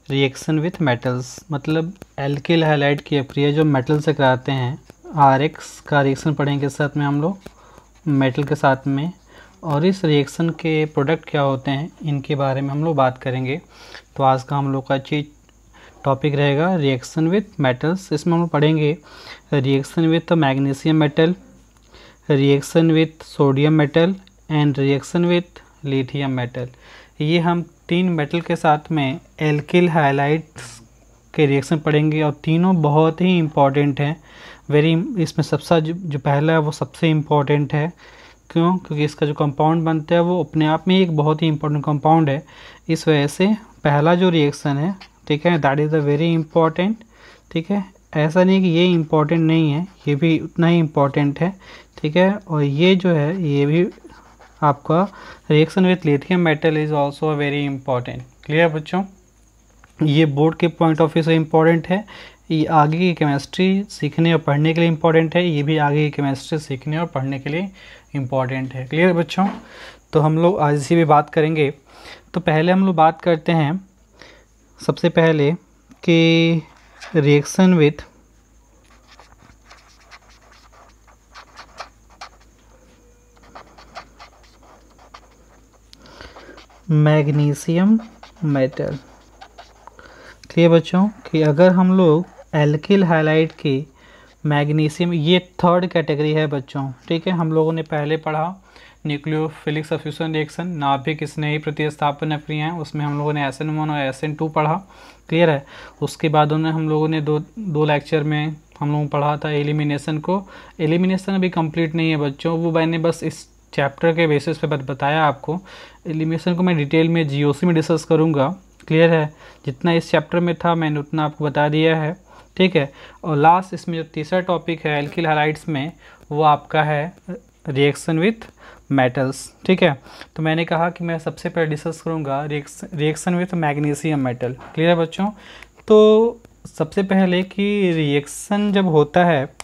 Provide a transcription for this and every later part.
Reaction with metals, मतलब alkyl highlight की अप्रिया जो मेटल से कराते हैं, RX का रिएक्शन पढ़ेंगे साथ में हम लोग मेटल के साथ में, और इस रिएक्शन के प्रोडक्ट क्या होते हैं इनके बारे में हम लोग बात करेंगे। तो आज का हम लोग का टॉपिक रहेगा रिएक्शन विथ मेटल्स। इसमें हम लोग पढ़ेंगे reaction with magnesium metal, reaction with sodium metal and reaction with lithium metal. ये हम तीन मेटल के साथ में एल्किल हाइलाइट्स के रिएक्शन पढ़ेंगे और तीनों बहुत ही इम्पॉर्टेंट हैं। इसमें सबसे जो पहला है वो सबसे इम्पॉर्टेंट है। क्यों? क्योंकि इसका जो कंपाउंड बनता है वो अपने आप में एक बहुत ही इम्पोर्टेंट कंपाउंड है। इस वजह से पहला जो रिएक्शन है, ठीक है, that is a very important. ठीक है, ऐसा नहीं कि ये इम्पॉर्टेंट नहीं है, ये भी उतना ही इम्पॉर्टेंट है। ठीक है, और ये जो है ये भी आपका reaction with lithium metal is also very important. Clear बच्चों? ये बोर्ड के पॉइंट ऑफ व्यू से इम्पॉर्टेंट है, ये आगे की केमिस्ट्री सीखने और पढ़ने के लिए इम्पॉर्टेंट है, ये भी आगे की केमिस्ट्री सीखने और पढ़ने के लिए इम्पॉर्टेंट है। क्लियर बच्चों? तो हम लोग आज इसी भी बात करेंगे। तो पहले हम लोग बात करते हैं सबसे पहले कि reaction with magnesium metal. Clear बच्चों कि अगर हम लोग एल्किल हाइलाइट की मैग्नीशियम, ये थर्ड कैटेगरी है बच्चों। ठीक है, हम लोगों ने पहले पढ़ा न्यूक्लियोफिलिक सब्स्टिट्यूशन रिएक्शन, नाभिक स्नेही प्रतिस्थापन क्रियाएं, उसमें हम लोगों ने SN1 और SN2 पढ़ा। क्लियर है? उसके बाद उन्हें हम लोगों ने दो लेक्चर में हम लोगों पढ़ा था एलिमिनेशन को। एलिमिनेशन अभी कंप्लीट नहीं है बच्चों, वो मैंने बस इस चैप्टर के बेसिस पे बताया आपको। एलिमिनेशन को मैं डिटेल में GOC में डिस्कस करूँगा। क्लियर है? जितना इस चैप्टर में था मैंने उतना आपको बता दिया है। ठीक है, और लास्ट इसमें जो तीसरा टॉपिक है एल्किल हाइलाइट्स में, वो आपका है रिएक्शन विथ मेटल्स। ठीक है, तो मैंने कहा कि मैं सबसे पहले डिस्कस करूँगा reaction with magnesium metal. Clear है बच्चों? तो सबसे पहले कि रिएक्शन जब होता है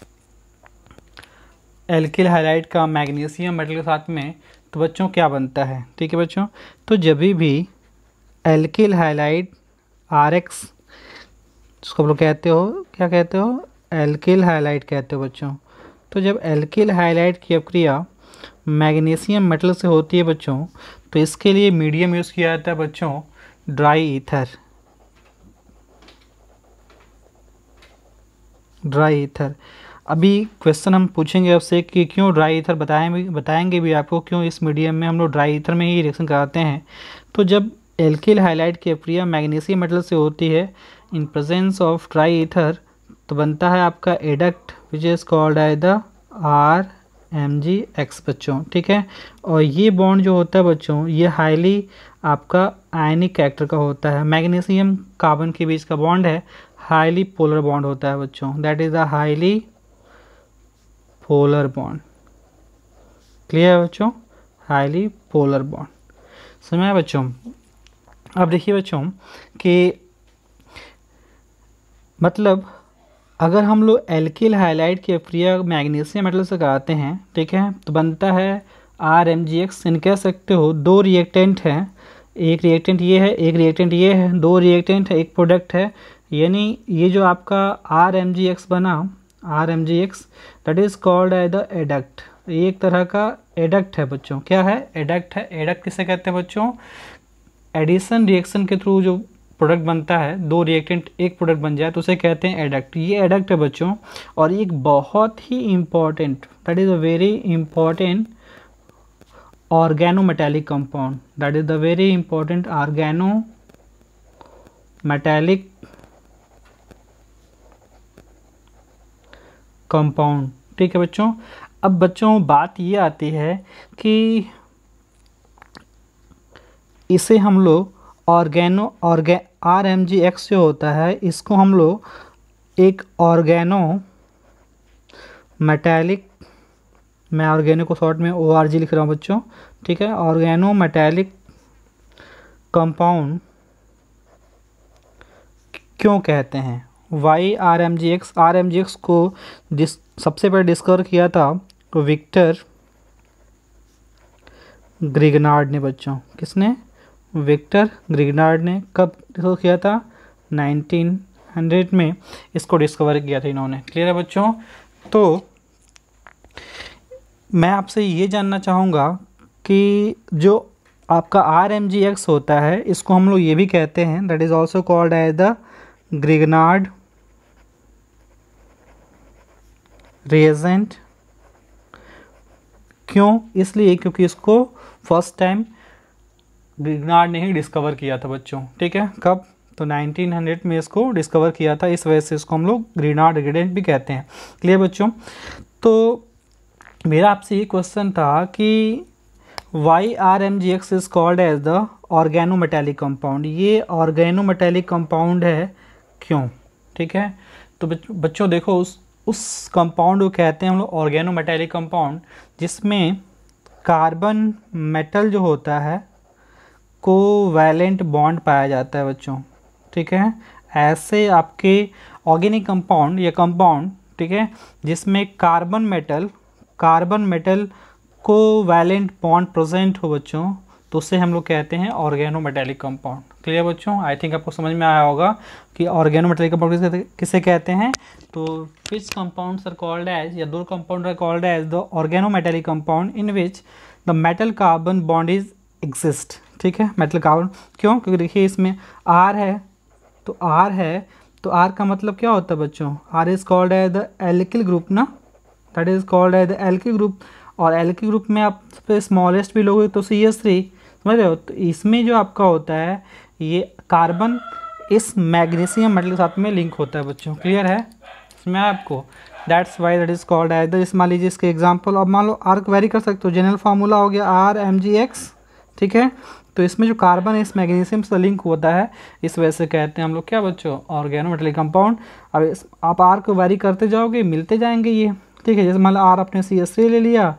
एल्किल हाइलाइट का मैग्नीशियम मेटल के साथ में, तो बच्चों क्या बनता है? ठीक है बच्चों, तो जब भी एल्किल हाइलाइट RX, जिसको आप लोग कहते हो, क्या कहते हो? एल्किल हाइलाइट कहते हो बच्चों। तो जब एल्किल हाइलाइट की अपक्रिया मैग्नीशियम मेटल से होती है बच्चों, तो इसके लिए मीडियम यूज़ किया जाता है बच्चों ड्राई ईथर। Dry ether. अभी क्वेश्चन हम पूछेंगे आपसे कि क्यों ड्राई ईथर, बताएंगे भी आपको क्यों इस मीडियम में हम लोग ड्राई ईथर में ही रिएक्शन कराते हैं। तो जब एल्किल हाइलाइट की अपक्रिया मैग्नीशियम मेटल से होती है in presence of dry ether, तो बनता है आपका adduct which is called as the RMgX बच्चों। ठीक है, और ये बॉन्ड जो होता है बच्चों, ये हाईली आपका आयनिक कैरेक्टर का होता है। मैग्नीशियम कार्बन के बीच का बॉन्ड है, हाईली पोलर बॉन्ड होता है बच्चों, that is the highly polar bond. Clear है बच्चों? Highly polar bond. समझ आया बच्चों? अब देखिए बच्चों कि मतलब अगर हम लोग एल्किल हाइलाइट की अपक्रिया मैग्नीशियम मेटल से कराते हैं, ठीक है, तो बनता है RMgX। इन कह सकते हो दो रिएक्टेंट हैं, एक रिएक्टेंट ये है, एक रिएक्टेंट ये है, दो रिएक्टेंट है, एक प्रोडक्ट है। यानी ये जो आपका RMgX बना, RMgX that is called as the adduct. ये एक तरह का एडक्ट है बच्चों। क्या है? एडक्ट है। एडक्ट किसे कहते हैं बच्चों? एडिशन रिएक्शन के थ्रू जो प्रोडक्ट बनता है, दो रिएक्टेंट एक प्रोडक्ट बन जाए तो उसे कहते हैं एडक्ट। ये एडक्ट है बच्चों, और एक बहुत ही important, that is a very important organometallic compound. That is the very important organometallic compound. ठीक है बच्चों? अब बच्चों बात ये आती है कि इसे हम लोग RMgX जो होता है, इसको हम लोग एक ऑर्गेनो मेटेलिक, मैं ऑर्गेनो को शॉर्ट में ORG लिख रहा हूँ बच्चों। ठीक है, ऑर्गेनो मेटेलिक कंपाउंड क्यों कहते हैं? वाई RMgX को सबसे पहले डिस्कवर किया था विक्टर ग्रिग्नार्ड ने बच्चों। किसने? विक्टर ग्रिग्नार्ड ने। कब डिस्कवर किया था? 1900 में इसको डिस्कवर किया था इन्होंने। क्लियर है बच्चों? तो मैं आपसे ये जानना चाहूँगा कि जो आपका RMGX होता है, इसको हम लोग ये भी कहते हैं, that is also called as the Grignard reagent. क्यों? इसलिए क्योंकि इसको फर्स्ट टाइम ग्रिग्नार्ड ने ही डिस्कवर किया था बच्चों। ठीक है, कब? तो 1900 में इसको डिस्कवर किया था, इस वजह से इसको हम लोग ग्रिग्नार्ड रिएजेंट भी कहते हैं। क्लियर बच्चों? तो मेरा आपसे ये क्वेश्चन था कि why RMGX is called as the organometallic compound. ये ऑर्गेनोमेटेलिक कंपाउंड है, क्यों? ठीक है, तो बच्चों देखो उस कंपाउंड को कहते हैं हम लोग ऑर्गेनोमेटेलिक कंपाउंड, जिसमें कार्बन मेटल जो होता है कोवैलेंट बॉन्ड पाया जाता है बच्चों। ठीक है, ऐसे आपके ऑर्गेनिक कंपाउंड या कंपाउंड, ठीक है, जिसमें carbon metal covalent bond present हो बच्चों, तो उससे हम लोग कहते हैं ऑर्गेनोमेटेलिक कंपाउंड। क्लियर बच्चों? आई थिंक आपको समझ में आया होगा कि ऑर्गेनोमेटेलिक कंपाउंड किसे कहते हैं। तो which compounds are called as, या दो compound are called as the organometallic compound in which the metal carbon bond is exist. ठीक है, मेटल कार्बन, क्यों? क्योंकि देखिए इसमें R है, तो R का मतलब क्या होता है बच्चों? R is called as the alkyl group ना, that is called as the alkyl group. और एल्किल ग्रुप में आप स्मॉलेस्ट भी लोगे तो CH3, समझ रहे हो? तो इसमें जो आपका होता है ये कार्बन इस मैग्नीशियम मेटल के साथ में लिंक होता है बच्चों। क्लियर है इसमें आपको? That's why that is called as the, इस मान लीजिए इसके एग्जांपल, अब मान लो आर्क वेरी कर सकते हो, जनरल फार्मूला हो गया RMGX। ठीक है, तो इसमें जो कार्बन इस मैग्नीशियम से लिंक होता है, इस वजह से कहते हैं हम लोग क्या बच्चों? Organometallic compound. अब आप R को वेरी करते जाओगे, मिलते जाएंगे ये। ठीक है, जैसे मान लो R अपने CH3 ले लिया,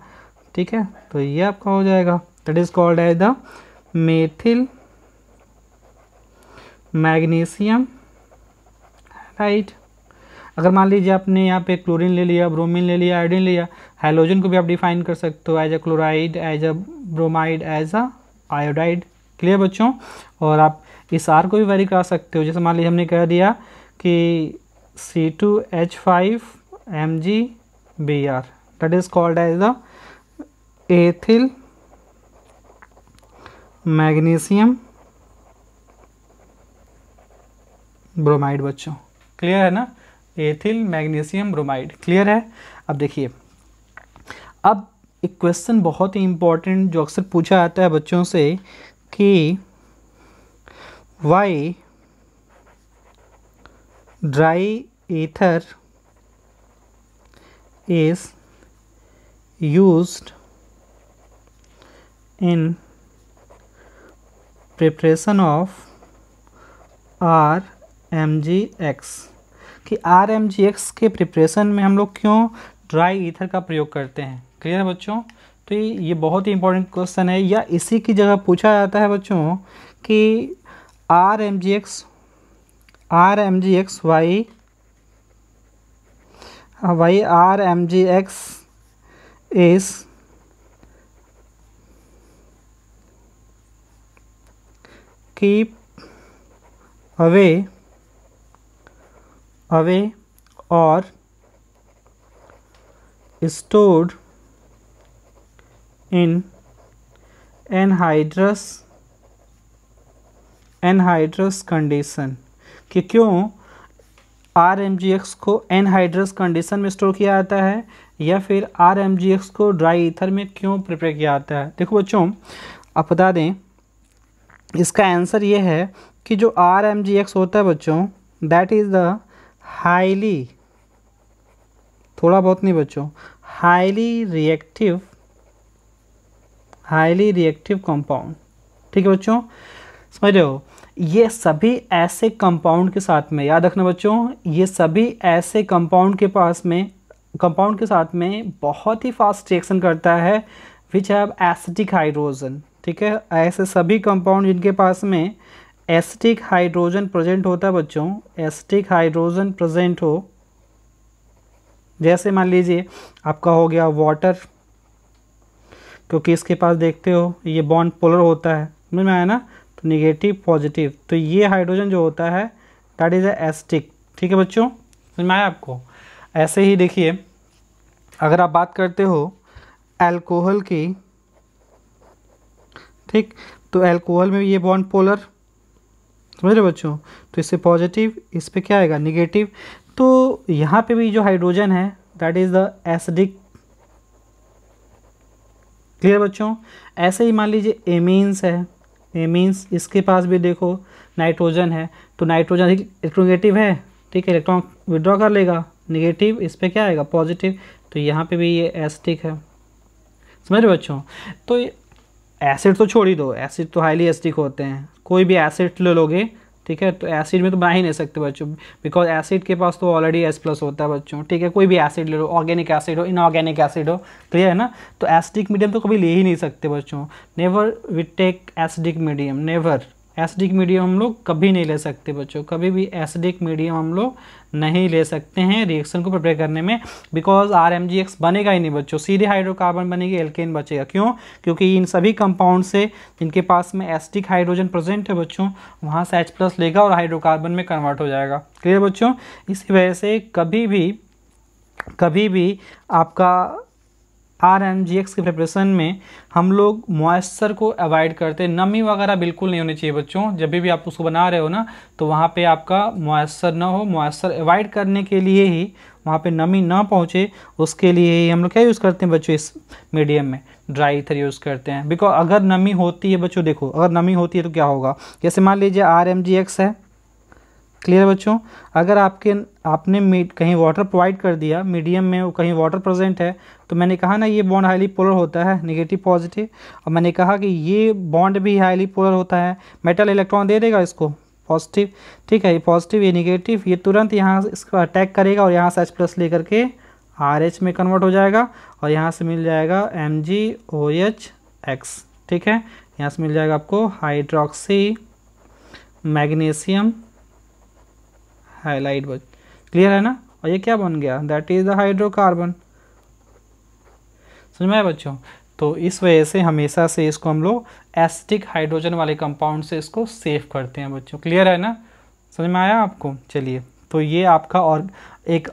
ठीक है, तो ये आपका हो जाएगा, that is called as the methyl magnesium, right. अगर मान लीजिए आपने यहाँ पे क्लोरीन ले लिया, ब्रोमीन ले लिया, आयोडीन ले लिया, हैलोजन को भी आप डिफाइन कर सकते हो as a chloride, as a bromide, as a iodide. Clear बच्चों? और आप इस R को भी वेरी करा सकते हो, जैसे मान लीजिए हमने कह दिया कि C2H5MgBr, that is called as the ethyl magnesium bromide बच्चों। क्लियर है ना? Ethyl magnesium bromide. क्लियर है? अब देखिए, अब एक क्वेश्चन बहुत ही इंपॉर्टेंट जो अक्सर पूछा जाता है बच्चों से कि why dry ether is used in preparation of RMGX, कि RMGX के प्रिपरेशन में हम लोग क्यों ड्राई ईथर का प्रयोग करते हैं। क्लियर है बच्चों? तो ये बहुत ही इंपॉर्टेंट क्वेश्चन है, या इसी की जगह पूछा जाता है बच्चों कि RMGX why RMGX is keep away और stored in anhydrous कंडीशन, कि क्यों RMGX को एनहाइड्रस कंडीशन में स्टोर किया जाता है, या फिर RMGX को ड्राई ईथर में क्यों प्रिपेयर किया जाता है। देखो बच्चों, आप बता दें, इसका आंसर ये है कि जो RMGX होता है बच्चों, दैट इज़ द हाईली, थोड़ा बहुत नहीं बच्चों, हाईली रिएक्टिव कंपाउंड। ठीक है बच्चों, समझ रहे हो? ये सभी ऐसे कंपाउंड के साथ में, याद रखना बच्चों, ये सभी ऐसे कंपाउंड के साथ में बहुत ही फास्ट रिएक्शन करता है, विच हैव एसिटिक हाइड्रोजन। ठीक है, ऐसे सभी कंपाउंड जिनके पास में एसिटिक हाइड्रोजन प्रेजेंट होता है बच्चों, एसिटिक हाइड्रोजन प्रेजेंट हो, जैसे मान लीजिए आपका हो गया वाटर, क्योंकि इसके पास देखते हो ये बॉन्ड पोलर होता है, समझ में आया ना? तो निगेटिव पॉजिटिव, तो ये हाइड्रोजन जो होता है दैट इज़ एसिडिक। ठीक है बच्चों, समझ में आया आपको। ऐसे ही देखिए अगर आप बात करते हो अल्कोहल की, ठीक, तो अल्कोहल में ये बॉन्ड पोलर, समझ रहे बच्चों, तो इससे पॉजिटिव, इस पे क्या आएगा निगेटिव। तो यहाँ पे भी जो हाइड्रोजन है that is the acidic. Clear बच्चों। ऐसे ही मान लीजिए एमीन्स है, एमीन्स इसके पास भी देखो नाइट्रोजन है, तो नाइट्रोजन इलेक्ट्रोनेगेटिव है, ठीक है, इलेक्ट्रॉन विड्रॉ कर लेगा, नेगेटिव, इस पे क्या आएगा पॉजिटिव, तो यहाँ पे भी ये एसिडिक है। समझ रहे बच्चों। तो एसिड तो छोड़ ही दो, एसिड तो हाईली एसिडिक होते हैं, कोई भी एसिड ले लोगे, ठीक है, तो एसिड में तो बना ही नहीं सकते बच्चों, बिकॉज एसिड के पास तो ऑलरेडी H+ होता है बच्चों, ठीक है, कोई भी एसिड ले लो, ऑर्गेनिक एसिड हो, इनऑर्गेनिक एसिड हो, क्लियर है ना। तो एसिडिक मीडियम तो कभी ले ही नहीं सकते बच्चों, never we take acidic medium, never, acidic medium हम लोग कभी नहीं ले सकते बच्चों, कभी भी एसिडिक मीडियम हम लोग नहीं ले सकते हैं रिएक्शन को प्रिपेयर करने में, बिकॉज RMgX बनेगा ही नहीं बच्चों, सीधे हाइड्रोकार्बन बनेगी, एल्केन बचेगा। क्यों? क्योंकि इन सभी कंपाउंड से जिनके पास में एसिडिक हाइड्रोजन प्रेजेंट है बच्चों, वहाँ से H+ लेगा और हाइड्रोकार्बन में कन्वर्ट हो जाएगा। क्लियर बच्चों। इसी वजह से कभी भी आपका RMgX के प्रिपरेशन में हम लोग मॉइस्चर को अवॉइड करते हैं, नमी वगैरह बिल्कुल नहीं होनी चाहिए बच्चों, जब भी आप उसको बना रहे हो ना, तो वहाँ पे आपका मॉइस्चर ना हो, मॉइस्चर अवॉइड करने के लिए ही, वहाँ पे नमी ना पहुँचे उसके लिए ही हम लोग क्या यूज़ करते हैं बच्चों, इस मीडियम में ड्राई ईथर यूज़ करते हैं। बिकॉज अगर नमी होती है बच्चों, देखो अगर नमी होती है तो क्या होगा, जैसे मान लीजिए RMgX है, क्लियर बच्चों, अगर आपने कहीं वाटर प्रोवाइड कर दिया मीडियम में, कहीं वाटर प्रेजेंट है, तो मैंने कहा ना ये बॉन्ड हाईली पोलर होता है, नेगेटिव पॉजिटिव, और मैंने कहा कि ये बॉन्ड भी हाईली पोलर होता है, मेटल इलेक्ट्रॉन दे देगा इसको पॉजिटिव, ठीक है, ये पॉजिटिव ये नेगेटिव, ये तुरंत यहाँ इसको अटैक करेगा और यहाँ से H+ लेकर के RH में कन्वर्ट हो जाएगा और यहाँ से मिल जाएगा MgOH(X), ठीक है, यहाँ से मिल जाएगा आपको हाइड्रोक्सी मैग्नीशियम हाइलाइट। क्लियर है ना। और ये क्या बन गया, दैट इज द हाइड्रोकार्बन। समझ में आया बच्चों। तो इस वजह से हमेशा से इसको हम लोग एसिडिक हाइड्रोजन वाले कंपाउंड से इसको सेव करते हैं बच्चों। क्लियर है ना, समझ में आया आपको। चलिए, तो ये आपका और एक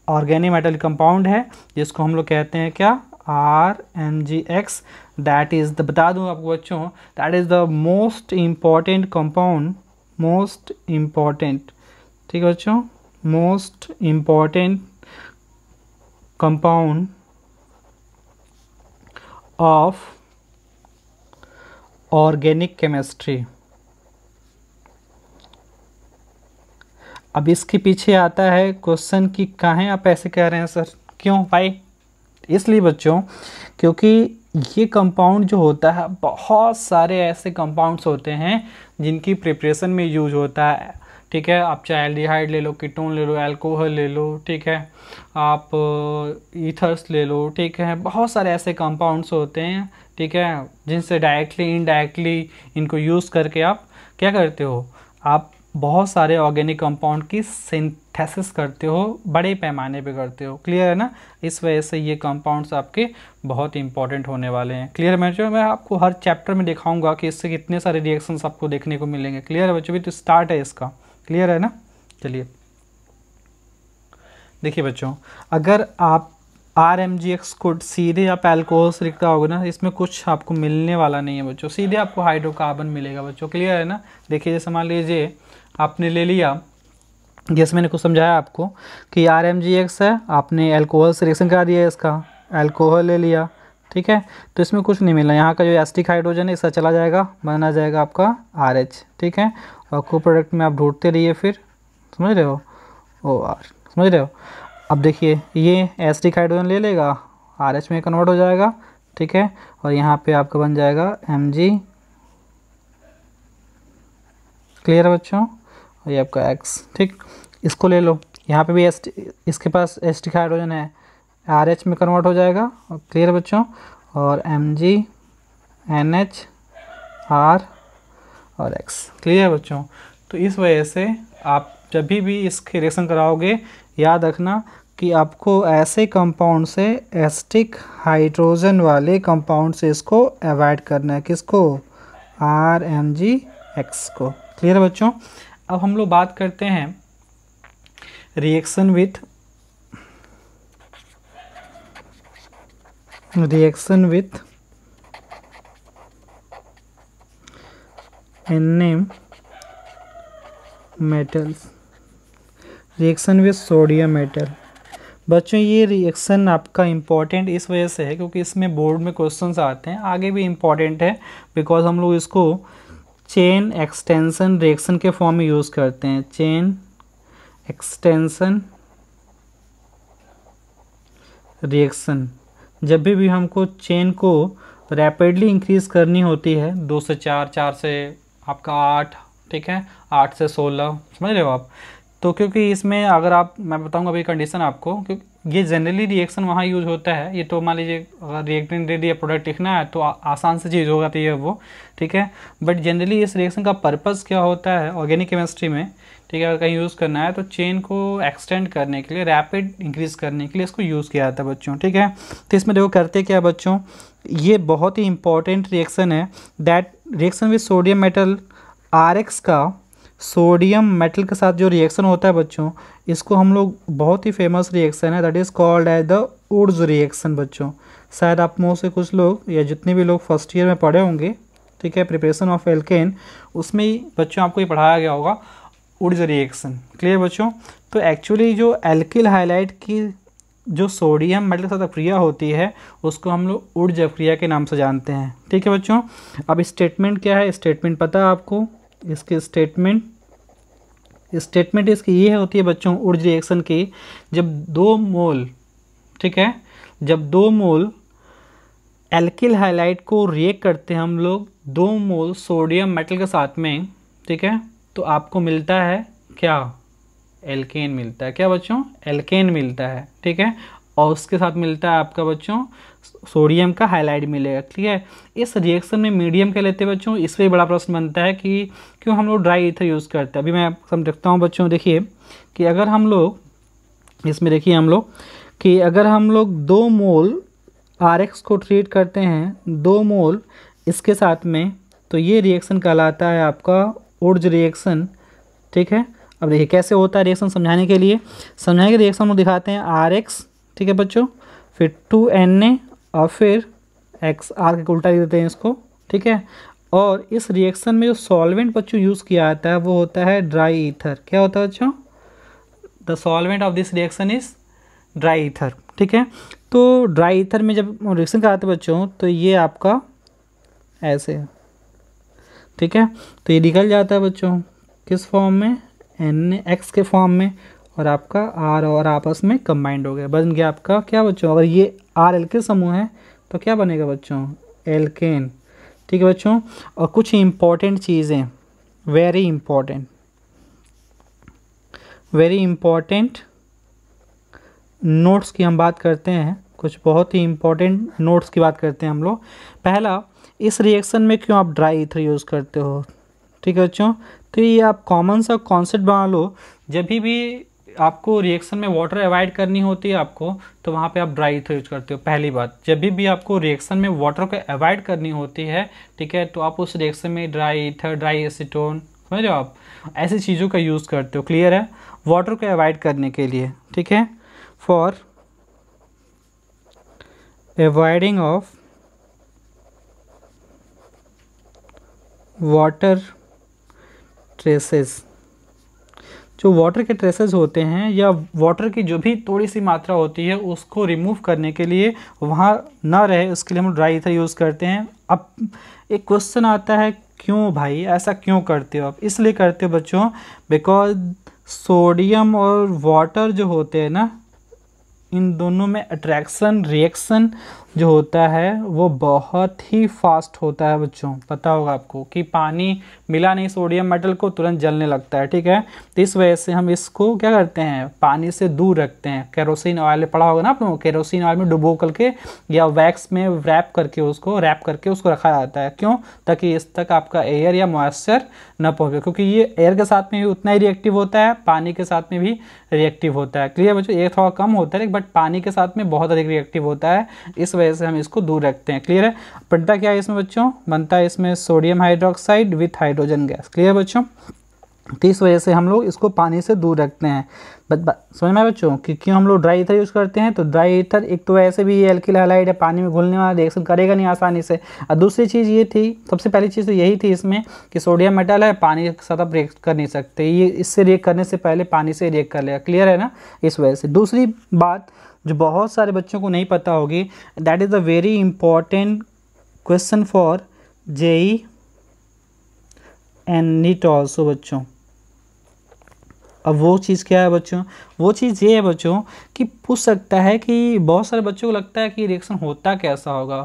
ऑर्गेनिक मेटल कंपाउंड है जिसको हम लोग कहते हैं क्या, RMgX। दैट इज द, बता दूं आपको बच्चों, that is the most important compound, most important, ठीक है बच्चों, most important compound of organic chemistry. अब इसके पीछे आता है क्वेश्चन कि काहे आप ऐसे कह रहे हैं सर, क्यों भाई? इसलिए बच्चों क्योंकि ये कंपाउंड जो होता है, बहुत सारे ऐसे कंपाउंड्स होते हैं जिनकी प्रिपरेशन में यूज होता है, ठीक है। आप चाहे एल्डिहाइड ले लो, कीटोन ले लो, अल्कोहल ले लो, ठीक है, आप ईथर्स ले लो, ठीक है, बहुत सारे ऐसे कंपाउंड्स होते हैं, ठीक है, जिनसे डायरेक्टली इनडायरेक्टली इनको यूज़ करके आप क्या करते हो, आप बहुत सारे ऑर्गेनिक कंपाउंड की सिंथेसिस करते हो, बड़े पैमाने पे करते हो। क्लियर है ना। इस वजह से ये कंपाउंड्स आपके बहुत इंपॉर्टेंट होने वाले हैं। क्लियर है बच्चों। मैं आपको हर चैप्टर में दिखाऊंगा कि इससे कितने सारे रिएक्शंस आपको देखने को मिलेंगे। क्लियर है बच्चों। भी तो स्टार्ट है इसका। क्लियर है ना। चलिए देखिए बच्चों, अगर आप RMgX को सीधे आप अल्कोहल से लिखता होगा ना, इसमें कुछ आपको मिलने वाला नहीं है बच्चों, सीधे आपको हाइड्रोकार्बन मिलेगा बच्चों। क्लियर है ना। देखिए जैसे मान लीजिए आपने ले लिया, जैसे मैंने कुछ समझाया आपको कि RMgX है, आपने अल्कोहल से रिएक्शन करा दिया, इसका अल्कोहल ले लिया, ठीक है, तो इसमें कुछ नहीं मिलना। यहाँ का जो एसिटिक हाइड्रोजन है इसका चला जाएगा, बना जाएगा आपका RH, ठीक है, और को प्रोडक्ट में आप ढूंढते रहिए फिर, समझ रहे हो, OR, समझ रहे हो। अब देखिए ये एसिटिक हाइड्रोजन ले लेगा, RH में कन्वर्ट हो जाएगा, ठीक है, और यहाँ पे आपका बन जाएगा Mg। क्लियर है बच्चों। और ये आपका X, ठीक, इसको ले लो, यहाँ पे भी इसके पास एसिटिक हाइड्रोजन है, RH में कन्वर्ट हो जाएगा। और क्लियर बच्चों, और Mg NH R और X। क्लियर बच्चों। तो इस वजह से आप जब भी इसके रिएक्शन कराओगे, याद रखना कि आपको ऐसे कंपाउंड से, एसिटिक हाइड्रोजन वाले कंपाउंड से इसको अवॉइड करना है। किसको? RMgX को। क्लियर बच्चों। अब हम लोग बात करते हैं reaction with Na metals, reaction with sodium metal. बच्चों ये रिएक्शन आपका इम्पॉर्टेंट इस वजह से है क्योंकि इसमें बोर्ड में क्वेश्चंस आते हैं, आगे भी इम्पॉर्टेंट है बिकॉज हम लोग इसको चेन एक्सटेंशन रिएक्शन के फॉर्म में यूज़ करते हैं। चेन एक्सटेंशन रिएक्शन, जब भी हमको चेन को रैपिडली इंक्रीज करनी होती है, 2 से 4, 4 से आपका 8, ठीक है, 8 से 16, समझ रहे हो आप। तो क्योंकि इसमें अगर आप, मैं बताऊंगा अभी कंडीशन आपको, क्योंकि ये जनरली रिएक्शन वहाँ यूज होता है। ये तो मान लीजिए अगर रिएक्टेंट दे दिया, प्रोडक्ट लिखना है तो आसान से चीज़ होगा तो ये वो, ठीक है। बट जनरली इस रिएक्शन का पर्पज़ क्या होता है ऑर्गेनिक केमिस्ट्री में, ठीक है, अगर कहीं यूज़ करना है तो चेन को एक्सटेंड करने के लिए, रैपिड इंक्रीज करने के लिए इसको यूज़ किया जाता है बच्चों, ठीक है। तो इसमें देखो करते क्या बच्चों, ये बहुत ही इंपॉर्टेंट रिएक्शन है। That reaction with sodium metal, RX का सोडियम मेटल के साथ जो रिएक्शन होता है बच्चों, इसको हम लोग, बहुत ही फेमस रिएक्शन है, that is called as the Wurtz reaction बच्चों। शायद आप में से कुछ लोग या जितने भी लोग फर्स्ट ईयर में पढ़े होंगे, ठीक है, प्रिपरेशन ऑफ एल्केन, उसमें ही बच्चों आपको ये पढ़ाया गया होगा वुड्स रिएक्शन। क्लियर बच्चों। तो एक्चुअली जो एल्किल हाइलाइट की जो सोडियम मेटल के साथ अक्रिया होती है उसको हम लोग वुड्स अक्रिया के नाम से जानते हैं, ठीक है बच्चों। अब स्टेटमेंट क्या है, स्टेटमेंट पता है आपको, इसकी स्टेटमेंट इसकी ये होती है बच्चों वुड्स रिएक्शन की, जब 2 मोल, ठीक है, जब 2 मोल एल्किल हाइलाइट को रिएक्ट करते हैं हम लोग 2 मोल सोडियम मेटल के साथ में, ठीक है, तो आपको मिलता है क्या, एल्केन मिलता है। क्या बच्चों, एल्केन मिलता है, ठीक है। और उसके साथ मिलता है आपका बच्चों सोडियम का हाइलाइट मिलेगा, ठीक है। इस रिएक्शन में मीडियम क्या लेते हैं बच्चों, इस पर बड़ा प्रश्न बनता है कि क्यों हम लोग ड्राई ईथर यूज़ करते हैं। अभी मैं समझता हूँ बच्चों, देखिए कि अगर हम लोग इसमें, देखिए हम लोग कि अगर हम लोग 2 मोल RX को ट्रीट करते हैं 2 मोल इसके साथ में, तो ये रिएक्शन कहलाता है आपका वुड्स रिएक्शन, ठीक है। अब देखिए कैसे होता है रिएक्शन, समझाने के लिए रिएक्शन हम लोग दिखाते हैं RX, ठीक है बच्चों, फिर 2Na और फिर XR के उल्टा लिख देते हैं इसको, ठीक है। और इस रिएक्शन में जो सॉल्वेंट बच्चों यूज़ किया जाता है वो होता है ड्राई ईथर। क्या होता है बच्चों, the solvent of this reaction is dry ether, ठीक है। तो ड्राई ईथर में जब रिएक्शन कराते हैं बच्चों तो ये आपका ऐसे है, ठीक है। तो ये निकल जाता है बच्चों किस फॉर्म में, NaX के फॉर्म में, और आपका R और आपस में कंबाइंड हो गया, बन गया आपका क्या बच्चों, अगर ये R एल्किल समूह है तो क्या बनेगा बच्चों, एल्केन, ठीक है बच्चों। और कुछ इंपॉर्टेंट चीज़ें, वेरी इंपॉर्टेंट नोट्स की हम बात करते हैं, कुछ बहुत ही इंपॉर्टेंट नोट्स की बात करते हैं हम लोग। पहला, इस रिएक्शन में क्यों आप ड्राई ईथर यूज़ करते हो, ठीक है बच्चों। तो ये आप कॉमन सा कॉन्सेप्ट बना लो, जब भी आपको रिएक्शन में वाटर अवॉइड करनी होती है आपको, तो वहाँ पे आप ड्राई ईथर यूज करते हो। पहली बात, जब भी आपको रिएक्शन में वाटर को अवॉइड करनी होती है, ठीक है, तो आप उस रिएक्शन में ड्राई ईथर, ड्राई एसीटोन, समझ रहे हो आप, ऐसी चीज़ों का यूज़ करते हो। क्लियर है, वाटर को अवॉइड करने के लिए, ठीक है, for avoiding of water traces. जो वाटर के ट्रेसेस होते हैं या वाटर की जो भी थोड़ी सी मात्रा होती है उसको रिमूव करने के लिए, वहाँ ना रहे, उसके लिए हम ड्राई ईथर यूज़ करते हैं। अब एक क्वेश्चन आता है, क्यों भाई ऐसा क्यों करते हो आप, इसलिए करते हो बच्चों बिकॉज सोडियम और वाटर जो होते हैं ना, इन दोनों में अट्रैक्शन रिएक्शन जो होता है वो बहुत ही फास्ट होता है बच्चों। पता होगा आपको कि पानी मिला नहीं सोडियम मेटल को, तुरंत जलने लगता है, ठीक है। तो इस वजह से हम इसको क्या करते हैं, पानी से दूर रखते हैं। केरोसिन ऑयल पड़ा होगा ना आप लोगों को, केरोसिन ऑयल में डुबो करके या वैक्स में रैप करके उसको रखा जाता है। क्यों, ताकि इस तक आपका एयर या मॉइस्चर न पहुँचे, क्योंकि ये एयर के साथ में भी उतना ही रिएक्टिव होता है, पानी के साथ में भी रिएक्टिव होता है। क्लियर बच्चों, एयर थोड़ा कम होता है बट पानी के साथ में बहुत अधिक रिएक्टिव होता है, इस वजह से हम इसको दूर रखते हैं। क्लियर है। बनता क्या है इसमें बच्चों, बनता है इसमें sodium hydroxide with hydrogen gas. Clear बच्चों। तो इस वजह से हम लोग इसको पानी से दूर रखते हैं। समझ में आया बच्चों कि क्यों हम लोग ड्राई ईथर यूज़ करते हैं। तो ड्राई ईथर एक तो ऐसे भी ये एल्किल हैलाइड है, पानी में घुलने वाला, रिएक्शन करेगा नहीं आसानी से। और दूसरी चीज़ ये थी, सबसे पहली चीज़ तो यही थी इसमें कि सोडियम मेटल है, पानी के साथ आप रिएक्ट कर नहीं सकते, ये इससे रिएक्ट करने से पहले पानी से रिएक्ट कर लेगा। क्लियर है ना। इस वजह से दूसरी बात जो बहुत सारे बच्चों को नहीं पता होगी, that is a very important question for JEE and NEET also बच्चों। अब वो चीज़ क्या है बच्चों, वो चीज़ ये है बच्चों कि पूछ सकता है कि बहुत सारे बच्चों को लगता है कि रिएक्शन होता कैसा होगा,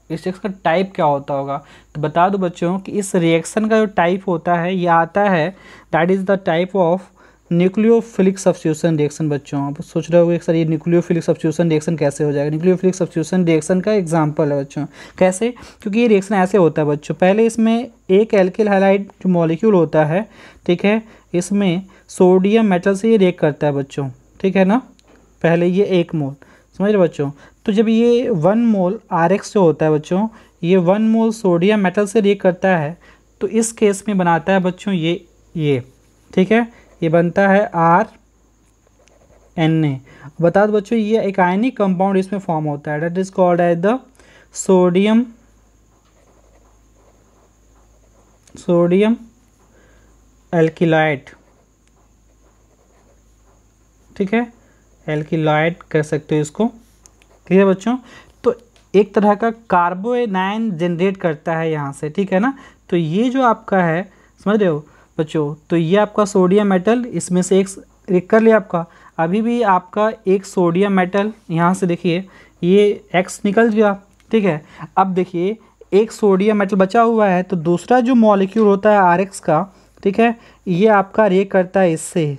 इस रिएक्शन का टाइप क्या होता होगा। तो बता दो बच्चों कि इस रिएक्शन का जो टाइप होता है ये आता है, that is the type of nucleophilic substitution reaction. बच्चों आप सोच रहे होगे सर ये न्यूक्लियोफिलिक सब्स्टिट्यूशन रिएक्शन कैसे हो जाएगा। न्यूक्लियोफिलिक सब्स्टिट्यूशन रिएक्शन का एग्जांपल है बच्चों। कैसे, क्योंकि ये रिएक्शन ऐसे होता है बच्चों, पहले इसमें एक एल्किल हैलाइड जो मॉलिक्यूल होता है, ठीक है, इसमें सोडियम मेटल से ये रिएक्ट करता है बच्चों, ठीक है ना। पहले ये 1 मोल, समझ रहे बच्चों। तो जब ये 1 मोल RX जो होता है बच्चों, ये 1 मोल सोडियम मेटल से रिएक्ट करता है, तो इस केस में बनाता है बच्चों ये ठीक है, ये बनता है RNA। बता दो बच्चों ये एक आयनिक कंपाउंड इसमें फॉर्म होता है, that is called as the sodium alkylide, ठीक है, एल्किलाइड कह सकते हो इसको। क्लियर बच्चों। तो एक तरह का कार्बोनाइन जनरेट करता है यहाँ से, ठीक है ना। तो ये जो आपका है, समझ रहे हो बच्चों, तो ये आपका सोडियम मेटल इसमें से एक कर लिया आपका। अभी भी आपका एक सोडियम मेटल यहाँ से देखिए ये X निकल गया, ठीक है। अब देखिए एक सोडियम मेटल बचा हुआ है, तो दूसरा जो मॉलिक्यूल होता है RX का, ठीक है, ये आपका रिएक्ट करता है इससे।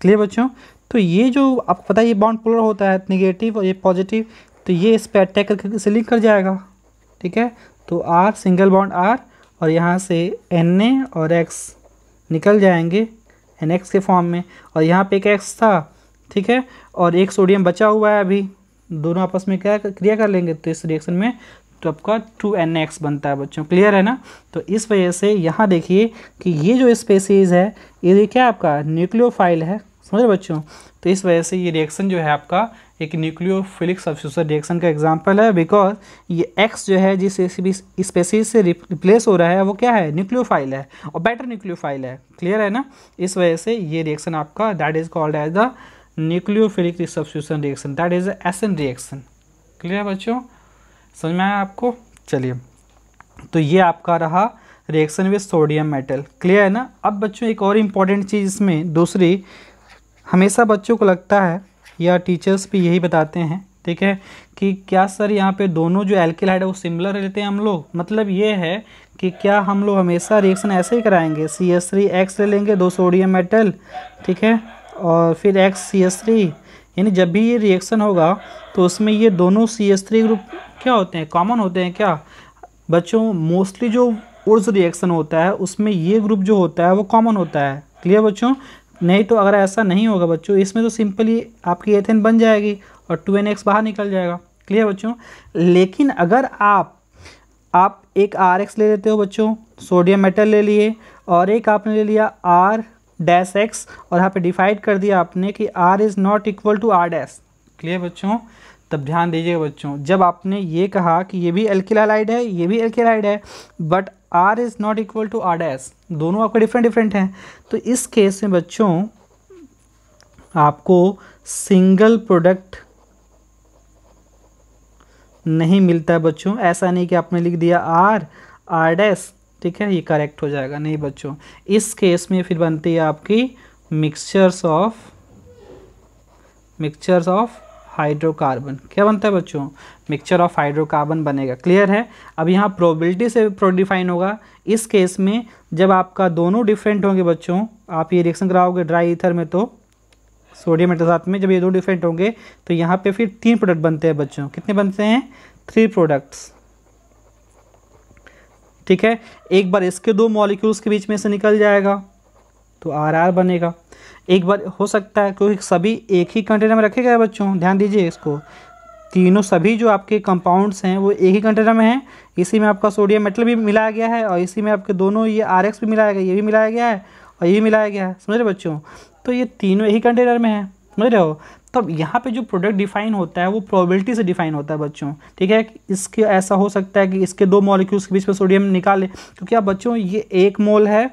क्लियर बच्चों। तो ये जो आपको पता है ये बॉन्ड पोलर होता है, नेगेटिव और ये पॉजिटिव, तो ये इस पर अटैक करके इसे लिंक कर जाएगा, ठीक है। तो R सिंगल बॉन्ड R और यहाँ से Na और X निकल जाएंगे NX के फॉर्म में, और यहाँ पे एक X था, ठीक है, और एक सोडियम बचा हुआ है अभी, दोनों आपस में क्या क्रिया कर लेंगे, तो इस रिएक्शन में तो आपका 2NX बनता है बच्चों। क्लियर है ना। तो इस वजह से यहाँ देखिए कि ये जो स्पेसीज है ये क्या आपका न्यूक्लियोफाइल है, समझ रहे बच्चों। तो इस वजह से ये रिएक्शन जो है आपका एक न्यूक्लियोफिलिक सब्स्टिट्यूशन रिएक्शन का एग्जांपल है, बिकॉज ये X जो है जिस स्पेसीज से रिप्लेस हो रहा है वो क्या है, न्यूक्लियोफाइल है, और बेटर न्यूक्लियोफाइल है। क्लियर है ना। इस वजह से ये रिएक्शन आपका that is called as the nucleophilic substitution reaction, that is SN reaction. Clear बच्चों, समझ में आया आपको। चलिए, तो ये आपका रहा reaction with sodium metal. Clear है ना। अब बच्चों एक और इम्पॉर्टेंट चीज़ इसमें दूसरी, हमेशा बच्चों को लगता है या टीचर्स भी यही बताते हैं, ठीक है, कि क्या सर यहाँ पे दोनों जो एल्किल हाइड है वो सिमिलर लेते हैं हम लोग। मतलब ये है कि क्या हम लोग हमेशा रिएक्शन ऐसे ही कराएंगे, CH3X ले लेंगे 2 सोडियम मेटल, ठीक है, और फिर XCH3, यानी जब भी ये रिएक्शन होगा तो उसमें ये दोनों CH3 ग्रुप क्या होते हैं, कॉमन होते हैं क्या बच्चों। मोस्टली जो उर्ज रिएक्शन होता है उसमें ये ग्रुप जो होता है वो कॉमन होता है। क्लियर बच्चों। नहीं तो अगर ऐसा नहीं होगा बच्चों, इसमें तो सिंपली आपकी एथेन बन जाएगी और 2NX बाहर निकल जाएगा। क्लियर बच्चों। लेकिन अगर आप एक RX ले लेते हो बच्चों, सोडियम मेटल ले लिए, और एक आपने ले लिया R-X, और यहाँ पे डिफाइड कर दिया आपने कि R is not equal to R'। Clear बच्चों। तब ध्यान दीजिएगा बच्चों, जब आपने ये कहा कि ये भी एल्किल हैलाइड है ये भी एल्किल हैलाइड है, but R is not equal to R', दोनों आपके डिफरेंट हैं, तो इस केस में बच्चों आपको सिंगल प्रोडक्ट नहीं मिलता है बच्चों। ऐसा नहीं कि आपने लिख दिया R', ठीक है, ये करेक्ट हो जाएगा, नहीं बच्चों। इस केस में फिर बनती है आपकी मिक्सचर्स ऑफ हाइड्रोकार्बन। क्या बनता है बच्चों, मिक्सचर ऑफ हाइड्रोकार्बन बनेगा। क्लियर है। अब यहाँ प्रोबेबिलिटी से डिफाइन होगा। इस केस में जब आपका दोनों डिफरेंट होंगे बच्चों, आप ये रिएक्शन कराओगे ड्राई ईथर में तो सोडियम मेटल साथ में, जब ये दो डिफरेंट होंगे तो यहाँ पे फिर 3 प्रोडक्ट बनते हैं बच्चों। कितने बनते हैं, 3 प्रोडक्ट्स, ठीक है। एक बार इसके 2 मॉलिक्यूल्स के बीच में से निकल जाएगा तो RR बनेगा। एक बार हो सकता है क्योंकि सभी एक ही कंटेनर में रखे गए बच्चों, ध्यान दीजिए इसको, तीनों सभी जो आपके कंपाउंड्स हैं वो एक ही कंटेनर में हैं। इसी में आपका सोडियम मेटल भी मिलाया गया है और इसी में आपके दोनों ये RX भी मिलाया गया, ये भी मिलाया गया है और ये भी मिलाया गया है। समझ रहे बच्चों? तो ये तीनों एक ही कंटेनर में है। समझ रहे हो? तब यहाँ पे जो प्रोडक्ट डिफाइन होता है वो प्रोबेबिलिटी से डिफाइन होता है बच्चों। ठीक है, इसके ऐसा हो सकता है कि इसके 2 मॉलिक्यूल्स के बीच में सोडियम निकाले, क्योंकि आप बच्चों ये 1 मोल है,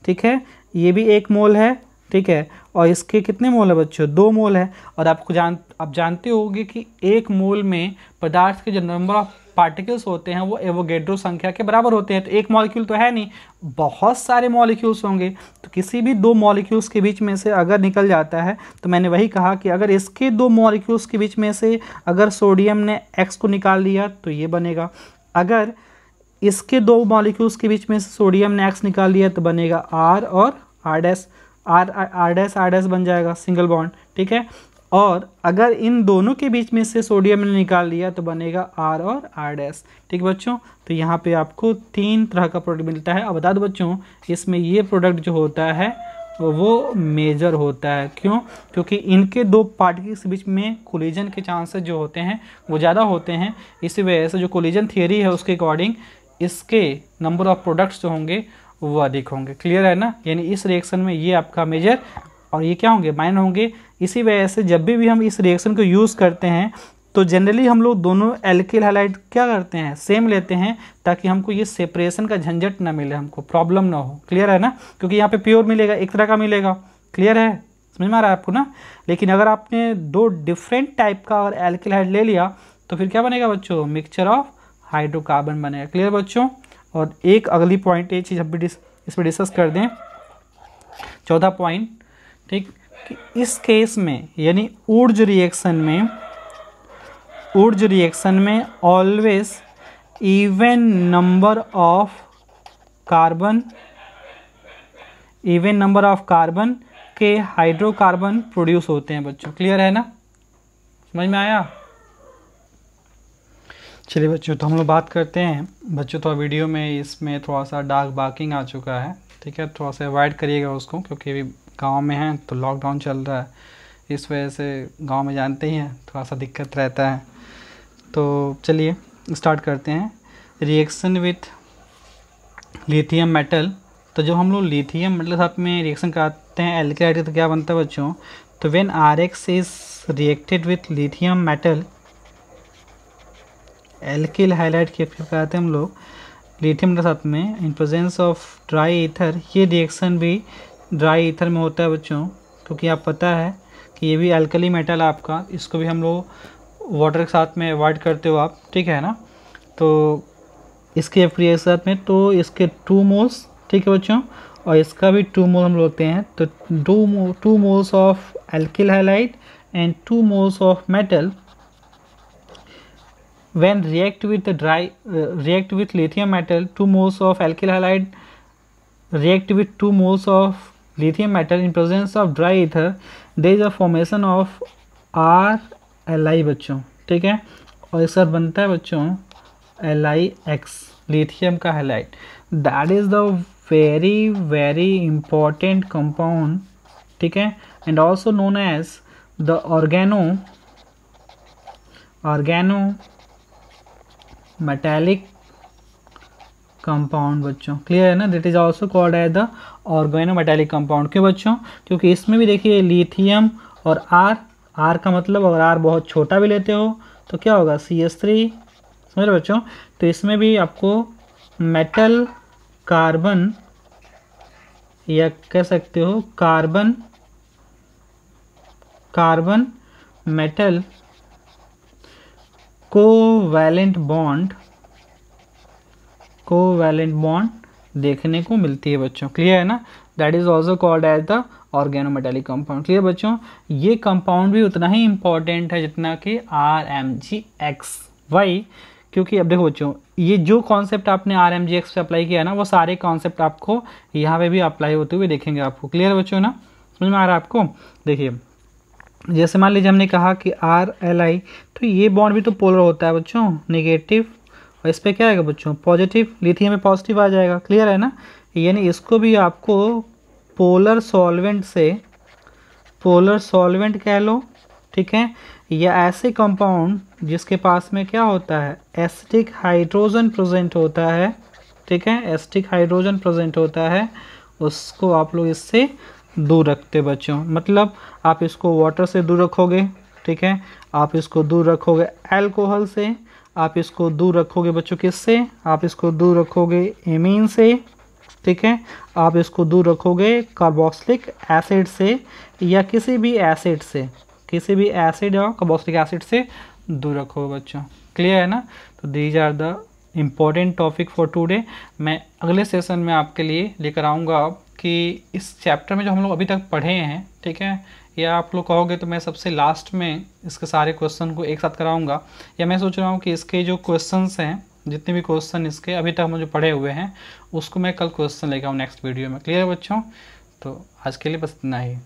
ठीक है, ये भी 1 मोल है, ठीक है, और इसके कितने मोल है बच्चों? 2 मोल है। और आप जानते होंगे कि 1 मोल में पदार्थ के जो नंबर ऑफ पार्टिकल्स होते हैं वो एवोगेड्रो संख्या के बराबर होते हैं। तो 1 मॉलिक्यूल तो है नहीं, बहुत सारे मॉलिक्यूल्स होंगे। तो किसी भी 2 मॉलिक्यूल्स के बीच में से अगर निकल जाता है, तो मैंने वही कहा कि अगर इसके 2 मॉलिक्यूल्स के बीच में से अगर सोडियम ने X को निकाल लिया तो ये बनेगा। अगर इसके 2 मॉलिक्यूल्स के बीच में से सोडियम ने X निकाल लिया तो बनेगा R और R' बन जाएगा, सिंगल बॉन्ड। ठीक है, और अगर इन दोनों के बीच में से सोडियम ने निकाल लिया तो बनेगा R और R'। ठीक बच्चों, तो यहाँ पे आपको 3 तरह का प्रोडक्ट मिलता है। अब बता दो बच्चों, इसमें ये प्रोडक्ट जो होता है वो मेजर होता है। क्यों? क्योंकि इनके 2 पार्टिकल्स के बीच में कोलिजन के चांसेस जो होते हैं वो ज़्यादा होते हैं। इसी वजह से जो कोलिजन थियरी है उसके अकॉर्डिंग इसके नंबर ऑफ प्रोडक्ट्स जो होंगे वो अधिक होंगे। क्लियर है ना? यानी इस रिएक्शन में ये आपका मेजर और ये क्या होंगे? माइनर होंगे। इसी वजह से जब भी हम इस रिएक्शन को यूज़ करते हैं तो जनरली हम लोग दोनों एल्किल हैलाइड क्या करते हैं? सेम लेते हैं, ताकि हमको ये सेपरेशन का झंझट ना मिले, हमको प्रॉब्लम ना हो। क्लियर है ना? क्योंकि यहाँ पे प्योर मिलेगा, एक तरह का मिलेगा। क्लियर है? समझ में आ रहा है आपको ना? लेकिन अगर आपने 2 डिफरेंट टाइप का और एल्किल हैलाइड ले लिया तो फिर क्या बनेगा बच्चों? मिक्सचर ऑफ हाइड्रोकार्बन बनेगा। क्लियर बच्चों? और एक अगली पॉइंट ये चीज़ हम भी इस पर डिस्कस कर दें, 14 पॉइंट, ठीक, कि इस केस में यानी ऊर्ज रिएक्शन में always even number of carbon के हाइड्रोकार्बन प्रोड्यूस होते हैं बच्चों। क्लियर है ना? समझ में आया? चलिए बच्चों, तो हम लोग बात करते हैं बच्चों। तो वीडियो में इसमें थोड़ा सा डार्क बार्किंग आ चुका है, ठीक है, थोड़ा सा अवॉइड करिएगा उसको, क्योंकि अभी गांव में हैं तो लॉकडाउन चल रहा है, इस वजह से गांव में जानते ही हैं थोड़ा सा दिक्कत रहता है। तो चलिए स्टार्ट करते हैं। Reaction with lithium metal. तो जब हम लोग लिथियम मेटल के साथ में रिएक्शन कराते हैं एल्किल हैलाइड, तो क्या बनता है बच्चों? तो when RX is reacted with lithium metal, alkyl halide के कराते हैं हम लोग लिथियम के साथ में इन प्रेजेंस ऑफ ड्राई ईथर। ये रिएक्शन भी ड्राई ईथर में होता है बच्चों, क्योंकि आप पता है कि ये भी एल्कली मेटल आपका, इसको भी हम लोग वाटर के साथ में अवॉइड करते हो आप, ठीक है ना? तो इसके रिएक्शन के साथ में तो इसके 2 मोल्स, ठीक है बच्चों, और इसका भी 2 मोल हम लेते हैं। तो 2 moles of alkyl halide and 2 moles of metal when react with lithium metal, 2 moles of alkyl halide react with 2 moles of lithium metal in presence of dry ether, there is a formation of RLi बच्चों, ठीक है, और इसका बनता है बच्चों LiX, lithium का halide. That is the very important compound, ठीक है, and also known as the organo metallic compound बच्चों। क्लियर है ना? That is also called as the organo metallic compound. क्यों बच्चों? क्योंकि इसमें भी देखिए लिथियम और आर का मतलब अगर आर बहुत छोटा भी लेते हो तो क्या होगा? CH3। समझ रहे बच्चों? तो इसमें भी आपको मेटल कार्बन, या कह सकते हो कार्बन मेटल कोवैलेंट बॉन्ड देखने को मिलती है बच्चों। क्लियर है ना? That is also called as the organometallic compound. Clear बच्चों? ये कंपाउंड भी उतना ही इंपॉर्टेंट है जितना कि RMgX। वाई? क्योंकि अब देखो बच्चों, ये जो कॉन्सेप्ट आपने RMgX पे अप्लाई किया ना, वो सारे कॉन्सेप्ट आपको यहाँ पे भी अप्लाई होते हुए देखेंगे आपको। क्लियर बच्चों ना? समझ में आ रहा है आपको? देखिए, जैसे मान लीजिए हमने कहा कि RLi, तो ये बॉन्ड भी तो पोलर होता है बच्चों, नेगेटिव, और इस पर क्या आएगा बच्चों? पॉजिटिव। लिथियम में पॉजिटिव आ जाएगा। क्लियर है ना? यानी इसको भी आपको पोलर सॉल्वेंट कह लो, ठीक है, या ऐसे कंपाउंड जिसके पास में क्या होता है, एसिटिक हाइड्रोजन प्रेजेंट होता है, ठीक है, एसिटिक हाइड्रोजन प्रेजेंट होता है, उसको आप लोग इससे दूर रखते बच्चों। मतलब आप इसको वाटर से दूर रखोगे, ठीक है, आप इसको दूर रखोगे अल्कोहल से, आप इसको दूर रखोगे बच्चों किससे, आप इसको दूर रखोगे एमीन से, ठीक है, आप इसको दूर रखोगे कार्बोक्सिलिक एसिड से या किसी भी एसिड से, किसी भी एसिड या कार्बोक्सिलिक एसिड से दूर रखोगे बच्चों। क्लियर है ना। तो these are the important topic for today. मैं अगले सेशन में आपके लिए लेकर आऊँगा कि इस चैप्टर में जो हम लोग अभी तक पढ़े हैं, ठीक है, या आप लोग कहोगे तो मैं सबसे लास्ट में इसके सारे क्वेश्चन को एक साथ कराऊंगा, या मैं सोच रहा हूँ कि इसके जो क्वेश्चंस हैं, जितने भी क्वेश्चन इसके अभी तक हम जो पढ़े हुए हैं, उसको मैं कल क्वेश्चन लेकर आऊँ नेक्स्ट वीडियो में। क्लियर है बच्चों। तो आज के लिए बस इतना ही।